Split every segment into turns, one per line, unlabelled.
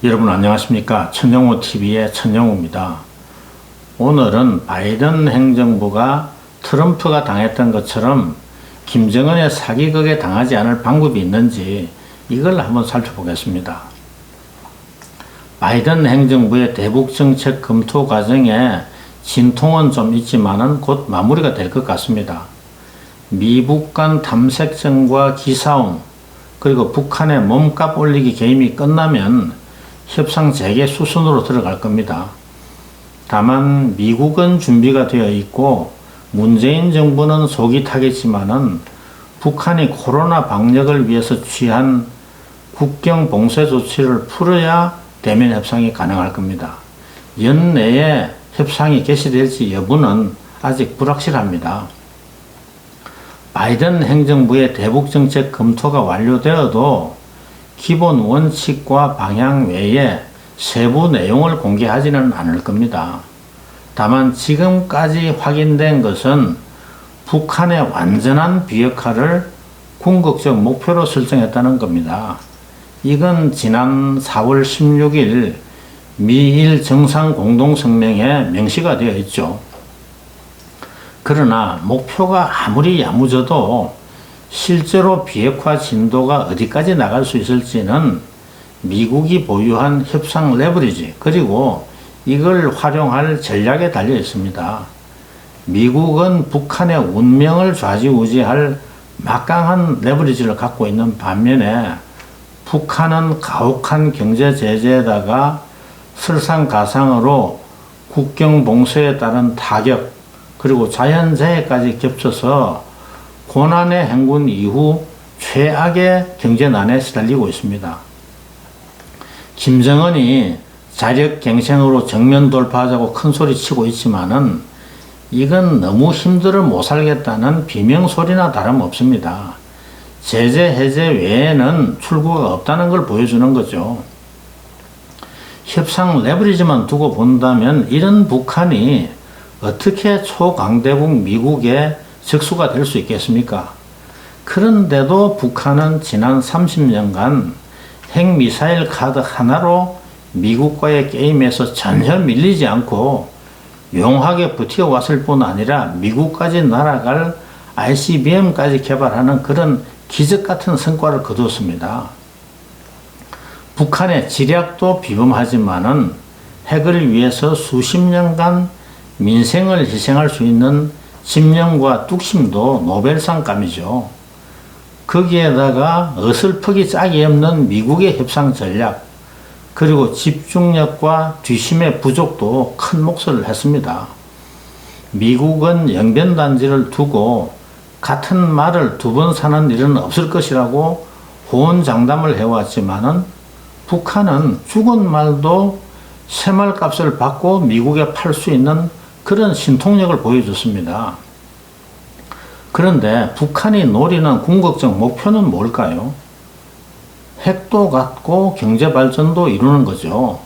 여러분 안녕하십니까? 천정호TV의 천정호입니다. 오늘은 바이든 행정부가 트럼프가 당했던 것처럼 김정은의 사기극에 당하지 않을 방법이 있는지 이걸 한번 살펴보겠습니다. 바이든 행정부의 대북정책 검토 과정에 진통은 좀 있지만은 곧 마무리가 될 것 같습니다. 미북 간 탐색전과 기사움 그리고 북한의 몸값 올리기 게임이 끝나면 협상 재개 수순으로 들어갈 겁니다. 다만 미국은 준비가 되어 있고 문재인 정부는 속이 타겠지만은 북한이 코로나 방역을 위해서 취한 국경 봉쇄 조치를 풀어야 대면 협상이 가능할 겁니다. 연내에 협상이 개시될지 여부는 아직 불확실합니다. 바이든 행정부의 대북정책 검토가 완료되어도 기본 원칙과 방향 외에 세부 내용을 공개하지는 않을 겁니다. 다만 지금까지 확인된 것은 북한의 완전한 비핵화를 궁극적 목표로 설정했다는 겁니다. 이건 지난 4월 16일 미일 정상 공동성명에 명시가 되어 있죠. 그러나 목표가 아무리 야무져도 실제로 비핵화 진도가 어디까지 나갈 수 있을지는 미국이 보유한 협상 레버리지 그리고 이걸 활용할 전략에 달려 있습니다. 미국은 북한의 운명을 좌지우지할 막강한 레버리지를 갖고 있는 반면에 북한은 가혹한 경제 제재에다가 설상가상으로 국경 봉쇄에 따른 타격 그리고 자연재해까지 겹쳐서 고난의 행군 이후 최악의 경제난에 시달리고 있습니다. 김정은이 자력갱생으로 정면 돌파하자고 큰소리 치고 있지만은 이건 너무 힘들어 못 살겠다는 비명소리나 다름없습니다. 제재 해제 외에는 출구가 없다는 걸 보여주는 거죠. 협상 레버리지만 두고 본다면 이런 북한이 어떻게 초강대국 미국의 적수가 될 수 있겠습니까? 그런데도 북한은 지난 30년간 핵미사일 카드 하나로 미국과의 게임에서 전혀 밀리지 않고 용하게 버텨왔을 뿐 아니라 미국까지 날아갈 ICBM까지 개발하는 그런 기적같은 성과를 거뒀습니다. 북한의 지략도 비범하지만은 핵을 위해서 수십 년간 민생을 희생할 수 있는 집념과 뚝심도 노벨상감이죠. 거기에다가 어설프기 짝이 없는 미국의 협상 전략 그리고 집중력과 뒤심의 부족도 큰 몫을 했습니다. 미국은 영변단지를 두고 같은 말을 두 번 사는 일은 없을 것이라고 호언장담을 해왔지만은 북한은 죽은 말도 새말값을 받고 미국에 팔 수 있는 그런 신통력을 보여줬습니다. 그런데 북한이 노리는 궁극적 목표는 뭘까요? 핵도 갖고 경제발전도 이루는 거죠.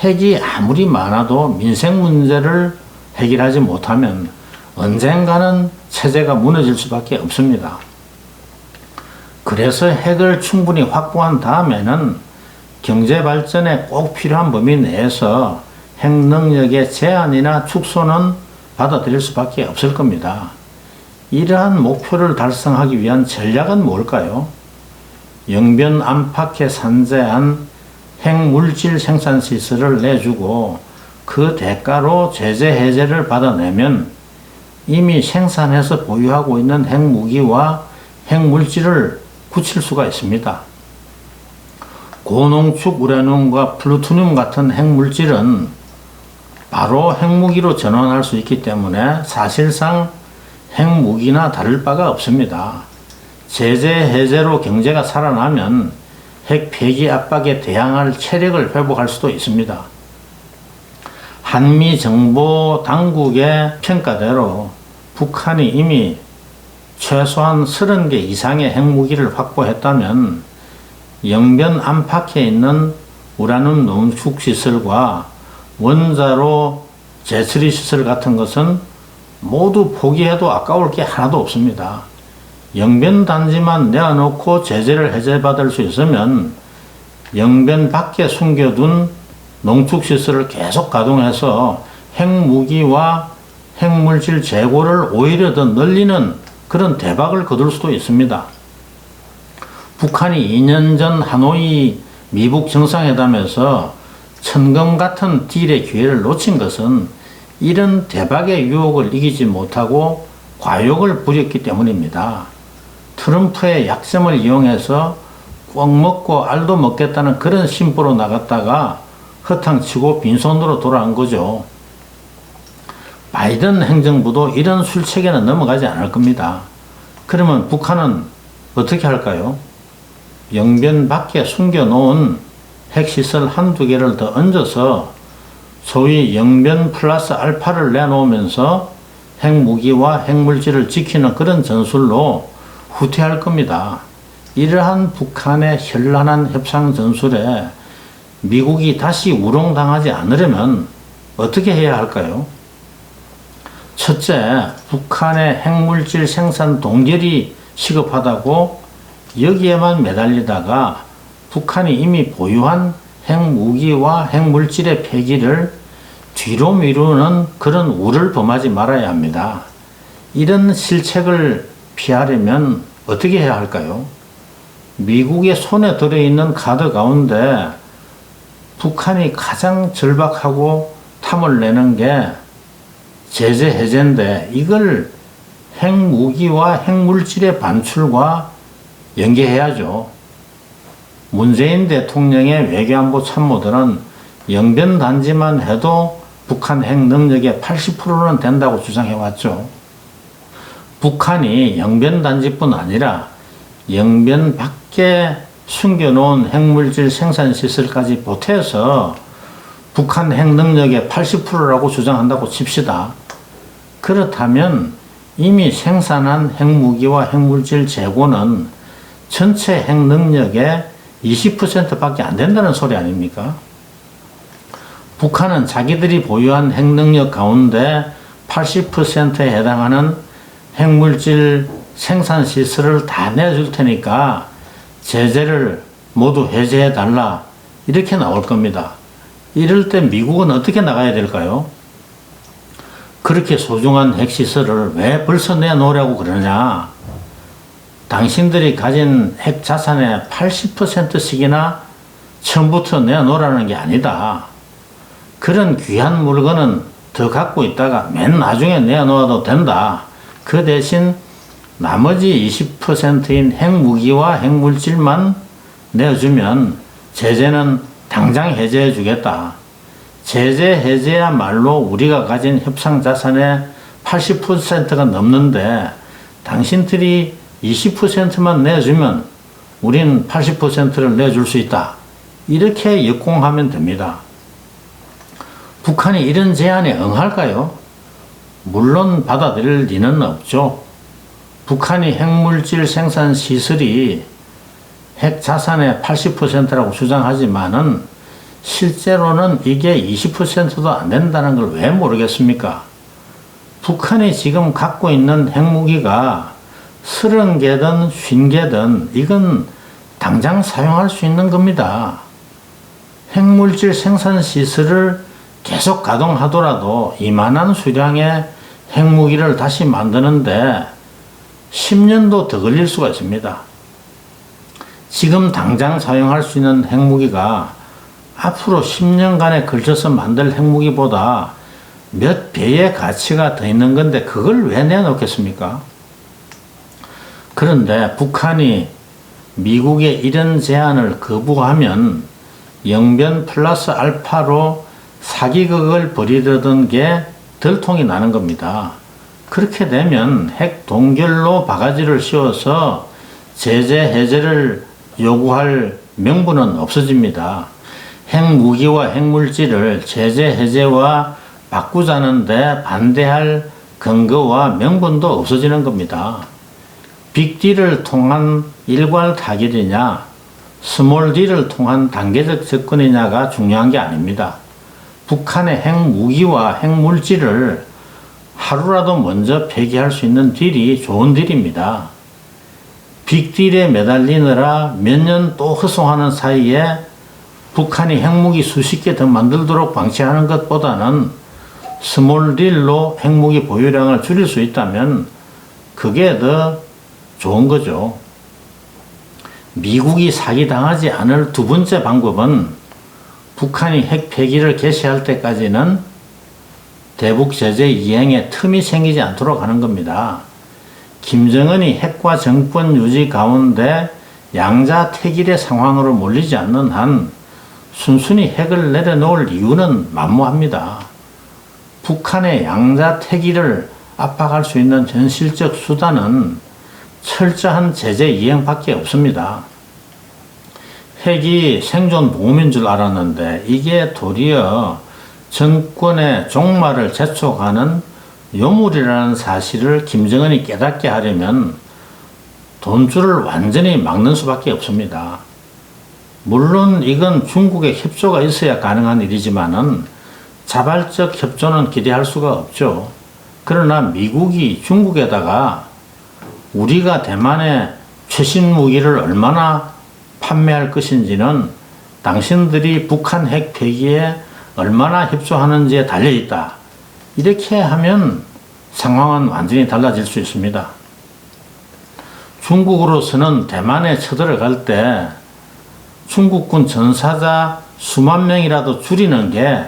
핵이 아무리 많아도 민생 문제를 해결하지 못하면 언젠가는 체제가 무너질 수밖에 없습니다. 그래서 핵을 충분히 확보한 다음에는 경제발전에 꼭 필요한 범위 내에서 핵 능력의 제한이나 축소는 받아들일 수밖에 없을 겁니다. 이러한 목표를 달성하기 위한 전략은 뭘까요? 영변 안팎에 산재한 핵물질 생산 시설을 내주고 그 대가로 제재 해제를 받아내면 이미 생산해서 보유하고 있는 핵무기와 핵물질을 굳힐 수가 있습니다. 고농축 우라늄과 플루토늄 같은 핵물질은 바로 핵무기로 전환할 수 있기 때문에 사실상 핵무기나 다를 바가 없습니다. 제재 해제로 경제가 살아나면 핵 폐기 압박에 대항할 체력을 회복할 수도 있습니다. 한미 정보 당국의 평가대로 북한이 이미 최소한 30개 이상의 핵무기를 확보했다면 영변 안팎에 있는 우라늄 농축 시설과 원자로 재처리 시설 같은 것은 모두 포기해도 아까울 게 하나도 없습니다. 영변 단지만 내어놓고 제재를 해제받을 수 있으면 영변 밖에 숨겨둔 농축시설을 계속 가동해서 핵무기와 핵물질 재고를 오히려 더 늘리는 그런 대박을 거둘 수도 있습니다. 북한이 2년 전 하노이 미북 정상회담에서 천금 같은 딜의 기회를 놓친 것은 이런 대박의 유혹을 이기지 못하고 과욕을 부렸기 때문입니다. 트럼프의 약점을 이용해서 꼭 먹고 알도 먹겠다는 그런 심보로 나갔다가 허탕치고 빈손으로 돌아온 거죠. 바이든 행정부도 이런 술책에는 넘어가지 않을 겁니다. 그러면 북한은 어떻게 할까요? 영변 밖에 숨겨놓은 핵시설 한두 개를 더 얹어서 소위 영변 플러스 알파를 내놓으면서 핵무기와 핵물질을 지키는 그런 전술로 후퇴할 겁니다. 이러한 북한의 현란한 협상 전술에 미국이 다시 우롱당하지 않으려면 어떻게 해야 할까요? 첫째, 북한의 핵물질 생산 동결이 시급하다고 여기에만 매달리다가 북한이 이미 보유한 핵무기와 핵물질의 폐기를 뒤로 미루는 그런 우를 범하지 말아야 합니다. 이런 실책을 피하려면 어떻게 해야 할까요? 미국의 손에 들어있는 카드 가운데 북한이 가장 절박하고 탐을 내는 게 제재 해제인데 이걸 핵무기와 핵물질의 반출과 연계해야죠. 문재인 대통령의 외교안보 참모들은 영변 단지만 해도 북한 핵 능력의 80%는 된다고 주장해왔죠. 북한이 영변 단지뿐 아니라 영변 밖에 숨겨놓은 핵물질 생산 시설까지 보태서 북한 핵 능력의 80%라고 주장한다고 칩시다. 그렇다면 이미 생산한 핵무기와 핵물질 재고는 전체 핵 능력의 20%밖에 안 된다는 소리 아닙니까? 북한은 자기들이 보유한 핵 능력 가운데 80%에 해당하는 핵물질 생산 시설을 다 내줄 테니까 제재를 모두 해제해 달라 이렇게 나올 겁니다. 이럴 때 미국은 어떻게 나가야 될까요? 그렇게 소중한 핵시설을 왜 벌써 내놓으라고 그러냐? 당신들이 가진 핵 자산의 80%씩이나 처음부터 내놓으라는 게 아니다. 그런 귀한 물건은 더 갖고 있다가 맨 나중에 내놓아도 된다. 그 대신 나머지 20%인 핵무기와 핵물질만 내어주면 제재는 당장 해제해 주겠다. 제재 해제야말로 우리가 가진 협상 자산의 80%가 넘는데 당신들이 20%만 내주면 우린 80%를 내줄 수 있다. 이렇게 역공하면 됩니다. 북한이 이런 제안에 응할까요? 물론 받아들일 리는 없죠. 북한이 핵물질 생산 시설이 핵 자산의 80%라고 주장하지만은 실제로는 이게 20%도 안 된다는 걸 왜 모르겠습니까? 북한이 지금 갖고 있는 핵무기가 30개든 50개든 이건 당장 사용할 수 있는 겁니다. 핵물질 생산 시설을 계속 가동하더라도 이만한 수량의 핵무기를 다시 만드는데 10년도 더 걸릴 수가 있습니다. 지금 당장 사용할 수 있는 핵무기가 앞으로 10년간에 걸쳐서 만들 핵무기보다 몇 배의 가치가 더 있는 건데 그걸 왜 내놓겠습니까? 그런데 북한이 미국의 이런 제안을 거부하면 영변 플러스 알파로 사기극을 벌이려던 게 들통이 나는 겁니다. 그렇게 되면 핵 동결로 바가지를 씌워서 제재 해제를 요구할 명분은 없어집니다. 핵무기와 핵물질을 제재 해제와 바꾸자는데 반대할 근거와 명분도 없어지는 겁니다. 빅딜을 통한 일괄 타결이냐 스몰 딜을 통한 단계적 접근이냐가 중요한 게 아닙니다. 북한의 핵무기와 핵물질을 하루라도 먼저 폐기할 수 있는 딜이 좋은 딜입니다. 빅딜에 매달리느라 몇 년 또 허송하는 사이에 북한이 핵무기 수십 개 더 만들도록 방치하는 것보다는 스몰 딜로 핵무기 보유량을 줄일 수 있다면 그게 더 좋은 거죠. 미국이 사기당하지 않을 두 번째 방법은 북한이 핵 폐기를 개시할 때까지는 대북 제재 이행에 틈이 생기지 않도록 하는 겁니다. 김정은이 핵과 정권 유지 가운데 양자택일의 상황으로 몰리지 않는 한 순순히 핵을 내려놓을 이유는 만무합니다. 북한의 양자택일을 압박할 수 있는 현실적 수단은 철저한 제재 이행밖에 없습니다. 핵이 생존 보험인 줄 알았는데 이게 도리어 정권의 종말을 재촉하는 요물이라는 사실을 김정은이 깨닫게 하려면 돈줄을 완전히 막는 수밖에 없습니다. 물론 이건 중국의 협조가 있어야 가능한 일이지만은 자발적 협조는 기대할 수가 없죠. 그러나 미국이 중국에다가 우리가 대만에 최신 무기를 얼마나 판매할 것인지는 당신들이 북한 핵 폐기에 얼마나 협조하는지에 달려있다. 이렇게 하면 상황은 완전히 달라질 수 있습니다. 중국으로서는 대만에 쳐들어갈 때 중국군 전사자 수만 명이라도 줄이는 게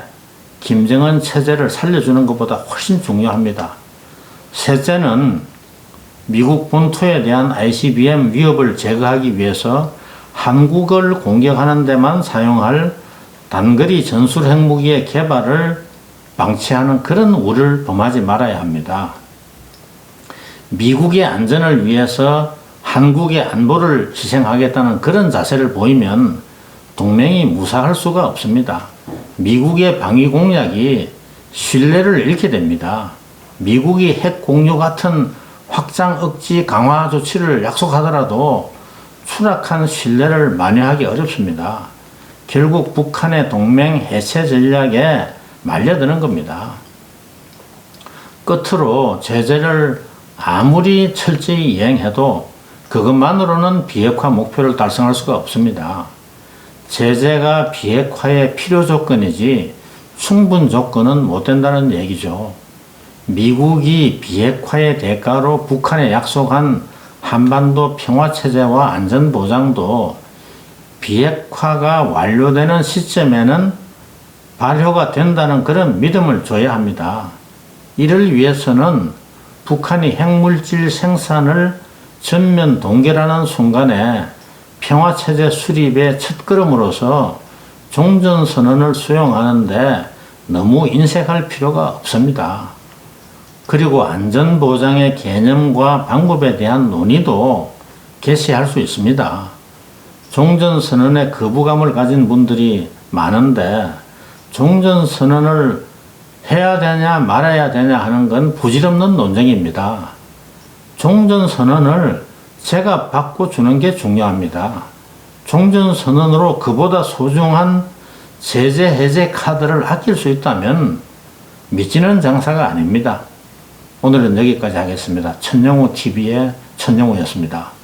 김정은 체제를 살려주는 것보다 훨씬 중요합니다. 셋째는 미국 본토에 대한 ICBM 위협을 제거하기 위해서 한국을 공격하는 데만 사용할 단거리 전술 핵무기의 개발을 방치하는 그런 우를 범하지 말아야 합니다. 미국의 안전을 위해서 한국의 안보를 희생하겠다는 그런 자세를 보이면 동맹이 무사할 수가 없습니다. 미국의 방위 공약이 신뢰를 잃게 됩니다. 미국이 핵 공유 같은 확장 억지 강화 조치를 약속하더라도 추락한 신뢰를 만회하기 어렵습니다. 결국 북한의 동맹 해체 전략에 말려드는 겁니다. 끝으로 제재를 아무리 철저히 이행해도 그것만으로는 비핵화 목표를 달성할 수가 없습니다. 제재가 비핵화의 필요 조건이지 충분 조건은 못 된다는 얘기죠. 미국이 비핵화의 대가로 북한에 약속한 한반도 평화체제와 안전보장도 비핵화가 완료되는 시점에는 발효가 된다는 그런 믿음을 줘야 합니다. 이를 위해서는 북한이 핵물질 생산을 전면 동결하는 순간에 평화체제 수립의 첫걸음으로서 종전선언을 수용하는데 너무 인색할 필요가 없습니다. 그리고 안전보장의 개념과 방법에 대한 논의도 개시할 수 있습니다. 종전선언에 거부감을 가진 분들이 많은데 종전선언을 해야 되냐 말아야 되냐 하는 건 부질없는 논쟁입니다. 종전선언을 제가 바꿔주는 게 중요합니다. 종전선언으로 그보다 소중한 제재 해제 카드를 아낄 수 있다면 미치는 장사가 아닙니다. 오늘은 여기까지 하겠습니다. 천영우 TV의 천영우였습니다.